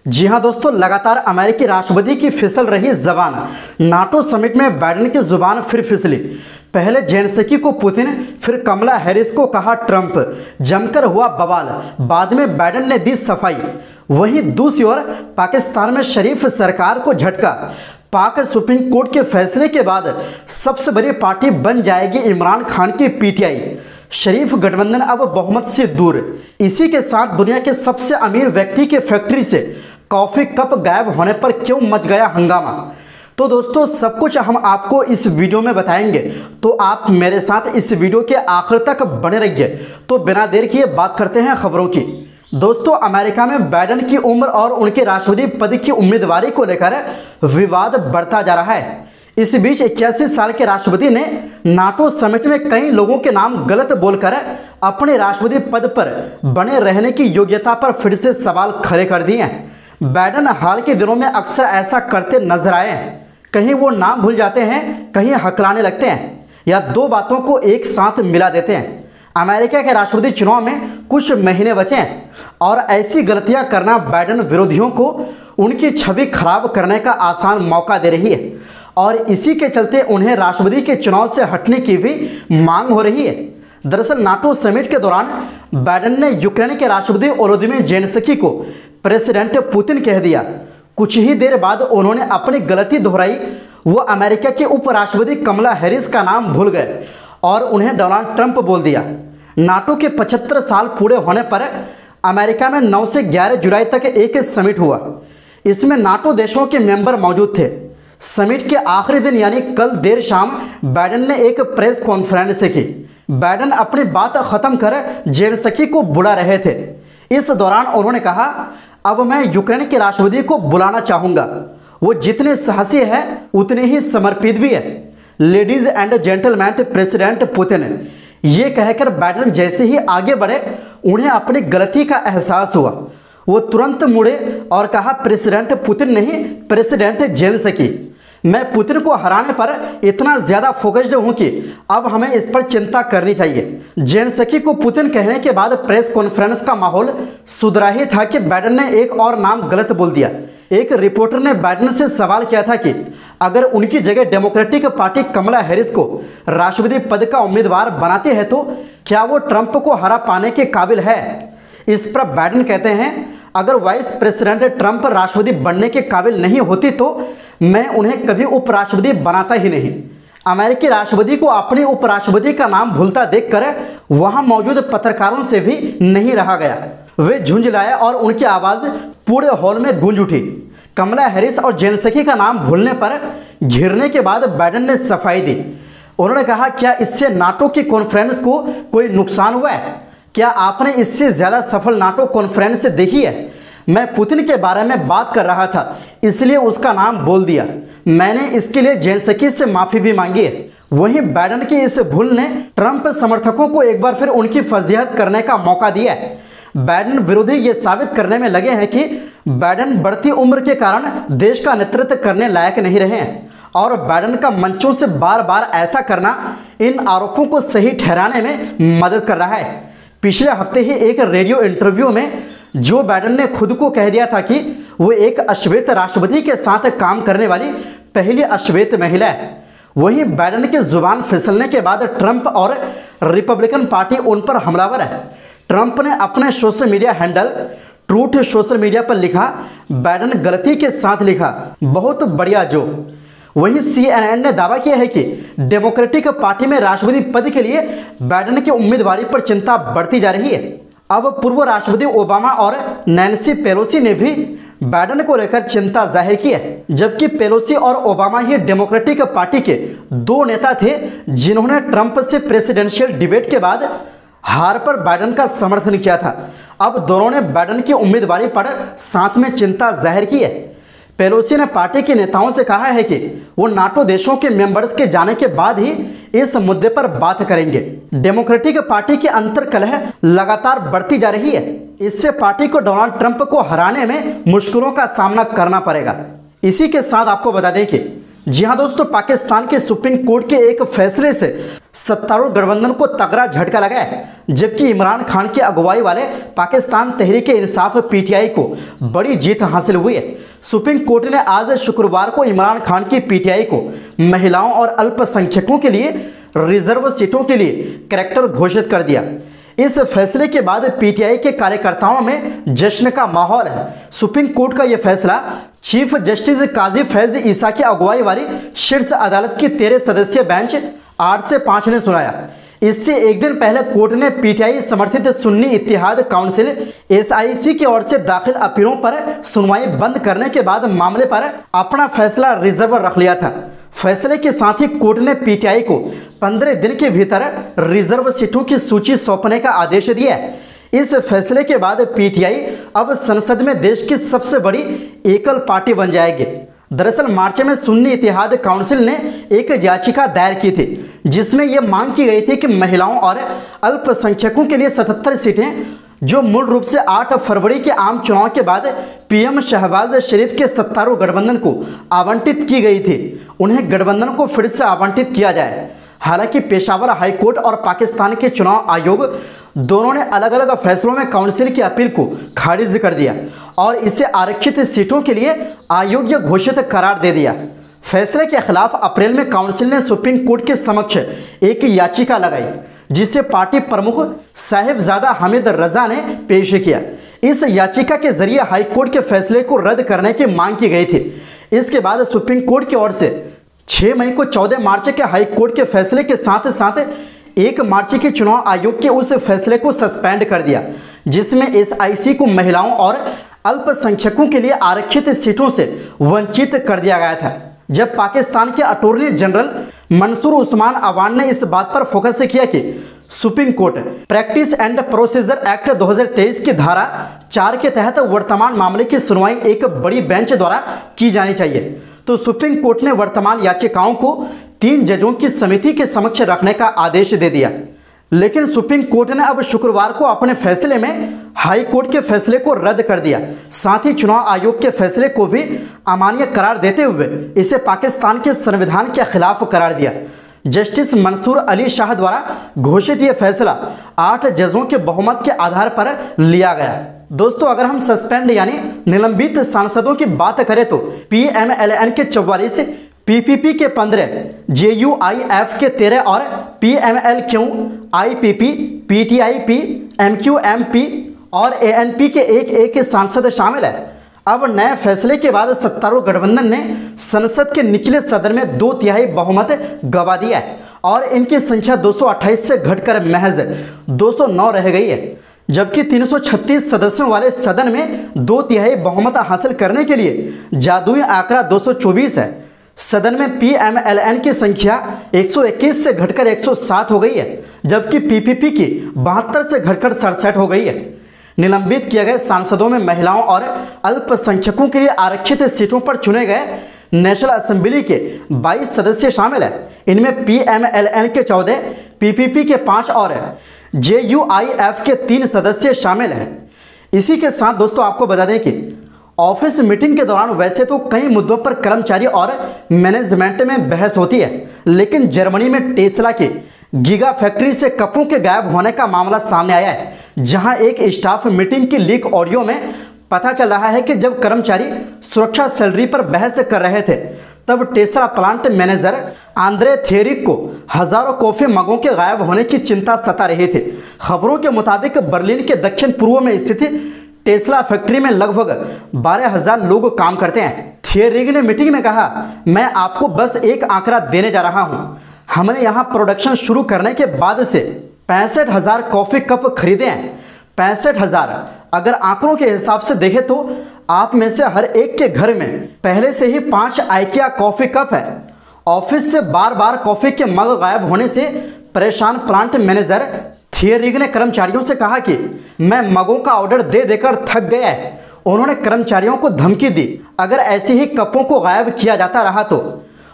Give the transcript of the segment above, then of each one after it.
जी हां दोस्तों, लगातार अमेरिकी राष्ट्रपति की फिसल रही जबान। नाटो समिट में बाइडेन की जुबान फिर फिसली। पहले जेलेंस्की को पुतिन, फिर कमला हैरिस को कहा ट्रंप। जमकर हुआ बवाल। बाद में बाइडेन ने दी सफाई। वहीं दूसरी ओर पाकिस्तान में शरीफ सरकार को झटका। पाक सुप्रीम कोर्ट के फैसले के बाद सबसे बड़ी पार्टी बन जाएगी इमरान खान की पीटीआई। शरीफ गठबंधन अब बहुमत से दूर। इसी के साथ दुनिया के सबसे अमीर व्यक्ति के फैक्ट्री से कॉफी कप गायब होने पर क्यों मच गया हंगामा। तो दोस्तों, सब कुछ हम आपको इस वीडियो में बताएंगे, तो आप मेरे साथ इस वीडियो के आखिर तक बने रहिए। तो बिना देर किए बात करते हैं खबरों की। दोस्तों, अमेरिका में बाइडेन की उम्र और उनके राष्ट्रपति पद की उम्मीदवारी को लेकर विवाद बढ़ता जा रहा है। इस बीच 81 साल के राष्ट्रपति ने नाटो समिट में कई लोगों के नाम गलत बोलकर अपने राष्ट्रपति पद पर बने रहने की योग्यता पर फिर से सवाल खड़े कर दिए हैं। बाइडेन हाल के दिनों में अक्सर ऐसा करते नजर आए हैं। कहीं वो नाम भूल जाते हैं, कहीं हकलाने लगते हैं, या दो बातों को एक साथ मिला देते हैं। अमेरिका के राष्ट्रपति चुनाव में कुछ महीने बचे हैं और ऐसी गलतियां करना बाइडेन विरोधियों को उनकी छवि खराब करने का आसान मौका दे रही है, और इसी के चलते उन्हें राष्ट्रपति के चुनाव से हटने की भी मांग हो रही है। दरअसल नाटो समिट के दौरान बाइडेन ने यूक्रेन के राष्ट्रपति वोलोदिमीर जेलेंस्की को प्रेसिडेंट पुतिन कह दिया। कुछ ही देर बाद उन्होंने अपनी गलती दोहराई। वो अमेरिका के उपराष्ट्रपति कमला हैरिस का नाम भूल गए और उन्हें डोनाल्ड ट्रंप बोल दिया। नाटो के 75 साल पूरे होने पर अमेरिका में 9 से 11 जुलाई तक एक समिट हुआ। इसमें नाटो देशों के मेंबर मौजूद थे। समिट के आखिरी दिन यानी कल देर शाम बाइडेन ने एक प्रेस कॉन्फ्रेंस की। बाइडेन अपनी बात खत्म कर जेलेंस्की को बुला रहे थे। इस दौरान उन्होंने कहा, अब मैं यूक्रेन के राष्ट्रपति को बुलाना चाहूंगा। वो जितने साहसी है उतने ही समर्पित भी है। Ladies and gentleman president Putin. ये कहकर बाइडेन जैसे ही आगे बढ़े, उन्हें अपनी गलती का एहसास हुआ। वो तुरंत मुड़े और कहा, प्रेसिडेंट पुतिन नहीं, प्रेसिडेंट जेलेंस्की। मैं पुतिन को हराने पर इतना ज्यादा फोकस्ड हूं कि अब हमें इस पर चिंता करनी चाहिए। जेलेंस्की को पुतिन कहने के बाद प्रेस कॉन्फ्रेंस का माहौल सुधरा ही था कि बाइडेन ने एक और नाम गलत बोल दिया। एक रिपोर्टर ने बाइडेन से सवाल किया था कि अगर उनकी जगह डेमोक्रेटिक पार्टी कमला हैरिस को राष्ट्रपति पद का उम्मीदवार बनाती है तो क्या वो ट्रंप को हरा पाने के काबिल है। इस पर बाइडेन कहते हैं, अगर वाइस प्रेसिडेंट ट्रंप राष्ट्रपति बनने के काबिल नहीं होती तो मैं उन्हें कभी उपराष्ट्रपति बनाता ही नहीं। अमेरिकी राष्ट्रपति को अपने उपराष्ट्रपति का नाम भूलता देखकर वहां मौजूद पत्रकारों से भी नहीं रहा गया। वे झुंझलाए और उनकी आवाज पूरे हॉल में गूंज उठी। कमला हैरिस और जेलेंस्की का नाम भूलने पर घिरने के बाद बाइडेन ने सफाई दी। उन्होंने कहा, क्या इससे नाटो की कॉन्फ्रेंस को कोई नुकसान हुआ है? क्या आपने इससे ज्यादा सफल नाटो कॉन्फ्रेंस देखी है? मैं पुतिन के बारे में बात कर रहा था, इसलिए उसका नाम बोल दिया। मैंने इसके लिए जेलेंस्की से माफी भी मांगी है। वहीं बाइडेन की इस भूल ने ट्रंप समर्थकों को एक बार फिर उनकी फजीहत करने का मौका दिया है। बाइडेन विरोधी ये साबित करने में लगे हैं कि बाइडेन बढ़ती उम्र के कारण देश का नेतृत्व करने लायक नहीं रहे हैं, और बाइडेन का मंचों से बार बार ऐसा करना इन आरोपों को सही ठहराने में मदद कर रहा है। पिछले हफ्ते ही एक रेडियो इंटरव्यू में जो बाइडेन ने खुद को कह दिया था कि वो एक अश्वेत राष्ट्रपति के साथ काम करने वाली पहली अश्वेत महिला है। वहीं बाइडेन की जुबान फिसलने के बाद ट्रंप और रिपब्लिकन पार्टी उन पर हमलावर है। ट्रंप ने अपने social media handle truth social media पर लिखा, बाइडेन गलती के साथ लिखा, बहुत बढ़िया जो। वहीं CNN ने दावा किया है कि डेमोक्रेटिक पार्टी में राष्ट्रपति पद के लिए बाइडेन की उम्मीदवारी पर चिंता बढ़ती जा रही है। अब पूर्व राष्ट्रपति ओबामा और नैन्सी पेलोसी ने भी बाइडेन को लेकर चिंता जाहिर की है, जबकि पेलोसी और ओबामा ही डेमोक्रेटिक पार्टी के दो नेता थे जिन्होंने ट्रंप से प्रेसिडेंशियल डिबेट के बाद हार पर बाइडेन का समर्थन किया था। अब दोनों ने बाइडेन की उम्मीदवारी पर साथ में चिंता जाहिर की है। पेलोसी ने पार्टी के नेताओं से कहा है कि वो नाटो देशों के मेंबर्स के जाने के बाद ही इस मुद्दे पर बात करेंगे। डेमोक्रेटिक पार्टी की अंतर्कलह लगातार बढ़ती जा रही है। इससे पार्टी को डोनाल्ड ट्रंप को हराने में मुश्किलों का सामना करना पड़ेगा। इसी के साथ आपको बता दें कि जी हां दोस्तों, पाकिस्तान के सुप्रीम कोर्ट के एक फैसले से सत्तारूढ़ गठबंधन को तगड़ा झटका लगा है, जबकि इमरान खान की अगुवाई वाले पाकिस्तान तहरीक इंसाफ पीटीआई को बड़ी जीत हासिल हुई है। सुप्रीम कोर्ट ने आज शुक्रवार को इमरान खान की पीटीआई को महिलाओं और अल्पसंख्यकों के लिए रिजर्व सीटों के लिए कैरेक्टर घोषित कर दिया। इस फैसले के बाद पीटीआई के कार्यकर्ताओं में जश्न का माहौल है। सुप्रीम कोर्ट का यह फैसला चीफ जस्टिस काजी फैज ईसा की अगुवाई वाली शीर्ष अदालत की 13 सदस्यीय बेंच 8 से 5 ने सुनाया। इससे एक दिन पहले कोर्ट ने पीटीआई समर्थित सुन्नी इत्तेहाद काउंसिल एसआईसी की ओर से दाखिल अपीलों पर सुनवाई बंद करने के बाद मामले पर अपना फैसला रिजर्व रख लिया था। फैसले के साथ ही कोर्ट ने पीटीआई को 15 दिन के भीतर रिजर्व सीटों की सूची सौंपने का आदेश दिया है। इस फैसले के बाद पीटीआई अब संसद में देश की सबसे बड़ी एकल पार्टी बन जाएगी। दरअसल मार्च में सुन्नी इत्तेहाद काउंसिल ने एक याचिका दायर की थी, जिसमें यह मांग की गई थी कि महिलाओं और अल्पसंख्यकों के लिए 77 सीटें, जो मूल रूप से 8 फरवरी के आम चुनाव के बाद पीएम शहबाज शरीफ के सत्तारूढ़ गठबंधन को आवंटित की गई थी, उन्हें गठबंधन को फिर से आवंटित किया जाए। हालांकि पेशावर हाईकोर्ट और पाकिस्तान के चुनाव आयोग दोनों ने अलग अलग फैसलों में काउंसिल की अपील को खारिज कर दिया और इसे आरक्षित सीटों के लिए अयोग्य घोषित करार दे दिया। फैसले के खिलाफ अप्रैल में काउंसिल ने सुप्रीम कोर्ट के समक्ष एक याचिका लगाई, जिसे पार्टी प्रमुख साहिबजादा हामिद रजा ने पेश किया। इस याचिका के जरिए हाईकोर्ट के फैसले को रद्द करने की मांग की गई थी। इसके बाद सुप्रीम कोर्ट की ओर से 6 मई को 14 मार्च के हाईकोर्ट के फैसले के साथ साथ 1 मार्च के चुनाव आयोग के उस फैसले को सस्पेंड कर दिया, जिसमें एसआईसी को महिलाओं और अल्पसंख्यकों के लिए आरक्षित सीटों से वंचित कर दिया गया था। जब पाकिस्तान के अटॉर्नी जनरल मंसूर उस्मान अवान ने इस बात पर फोकस किया कि supreme court practice and procedure act 2023 की धारा 4 के तहत वर्तमान मामले की सुनवाई एक बड़ी बेंच द्वारा की जानी चाहिए, तो सुप्रीम कोर्ट ने वर्तमान याचिकाओं को 3 जजों की समिति के समक्ष रखने का आदेश दे दिया। लेकिन सुप्रीम कोर्ट ने अब शुक्रवार को अपने फैसले में हाई कोर्ट के फैसले को रद्द कर दिया। साथ ही चुनाव आयोग के फैसले को भी अमान्य करार देते हुए इसे पाकिस्तान के संविधान के खिलाफ करार दिया। जस्टिस मंसूर अली शाह द्वारा घोषित यह फैसला 8 जजों के बहुमत के आधार पर लिया गया। दोस्तों, अगर हम सस्पेंड यानी निलंबित सांसदों की बात करें तो पीएमएलएन के 44, पीपीपी के 15, जेयूआईएफ के 13 और पीएमएलक्यू, आईपीपी, पीटीआईपी, एमक्यूएमपी और एएनपी के एक सांसद शामिल है। अब नए फैसले के बाद सत्तारूढ़ गठबंधन ने संसद के निचले सदन में 2/3 बहुमत गंवा दिया है और इनकी संख्या 228 से घटकर महज 209 रह गई है, जबकि 336 सदस्यों वाले सदन में 2/3 बहुमत हासिल करने के लिए जादुई आंकड़ा 224 है। सदन में पीएमएलएन की संख्या 121 से घटकर 107 हो गई है, जबकि पीपीपी की 72 से घटकर 67 हो गई है। निलंबित किए गए सांसदों में महिलाओं और अल्पसंख्यकों के लिए आरक्षित सीटों पर चुने गए नेशनल असेंबली के 22 सदस्य शामिल हैं। इनमें पीएमएलएन के 14, पीपीपी के 5 और जेयूआईएफ के 3 सदस्य शामिल हैं। इसी के साथ दोस्तों आपको बता दें कि ऑफिस मीटिंग के दौरान वैसे तो कई मुद्दों पर कर्मचारी और मैनेजमेंट में बहस होती है, लेकिन जर्मनी में टेस्ला की गीगा फैक्ट्री से कपों के गायब होने का मामला सामने आया है, जहां एक स्टाफ मीटिंग की लीक ऑडियो में पता चल रहा है कि जब कर्मचारी सुरक्षा सैलरी पर बहस कर रहे थे, तब टेस्ला प्लांट मैनेजर आंद्रे थेरिक को हजारों कॉफी मगों के गायब होने की चिंता सता रही थी। खबरों के मुताबिक बर्लिन के दक्षिण पूर्व में स्थित टेस्ला फैक्ट्री में लगभग 12,000 लोग काम करते हैं। थियरिग ने मीटिंग में कहा, मैं आपको बस एक आंकड़ा देने जा रहा हूं। हमने यहां प्रोडक्शन शुरू करने के बाद से 65,000 कॉफी कप खरीदे हैं। 65,000। अगर आंकड़ों के हिसाब से देखें तो आप में से हर एक के घर में पहले से ही 5 आइकिया कॉफी कप है। ऑफिस से बार बार कॉफी के मग गायब होने से परेशान प्लांट मैनेजर थियरिग ने कर्मचारियों से कहा कि मैं मगों का ऑर्डर दे देकर थक गया है। उन्होंने कर्मचारियों को धमकी दी, अगर ऐसे ही कपों को गायब किया जाता रहा तो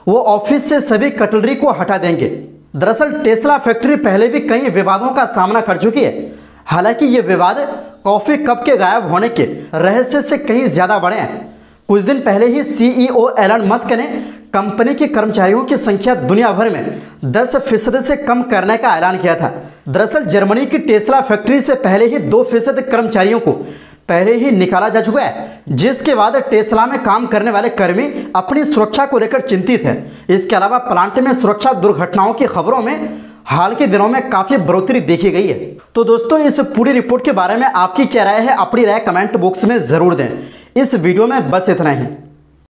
वो ऑफिस से सभी कटलरी को हटा देंगे। दरअसल टेस्ला फैक्ट्री पहले भी कई विवादों का सामना कर चुकी है। हालांकि ये विवाद कॉफी कप के गायब होने के रहस्य से कहीं ज्यादा बड़े हैं। कुछ दिन पहले ही सीईओ एलन मस्क ने कंपनी के कर्मचारियों की संख्या दुनिया भर में 10% से कम करने का ऐलान किया था। दरअसल जर्मनी की टेस्ला फैक्ट्री से पहले ही 2% कर्मचारियों को पहले ही निकाला जा चुका है, जिसके बाद टेस्ला में काम करने वाले कर्मी अपनी सुरक्षा को लेकर चिंतित है। इसके अलावा प्लांट में सुरक्षा दुर्घटनाओं की खबरों में हाल के दिनों में काफी बढ़ोतरी देखी गई है। तो दोस्तों, इस पूरी रिपोर्ट के बारे में आपकी क्या राय है? अपनी राय कमेंट बॉक्स में जरूर दें। इस वीडियो में बस इतना ही।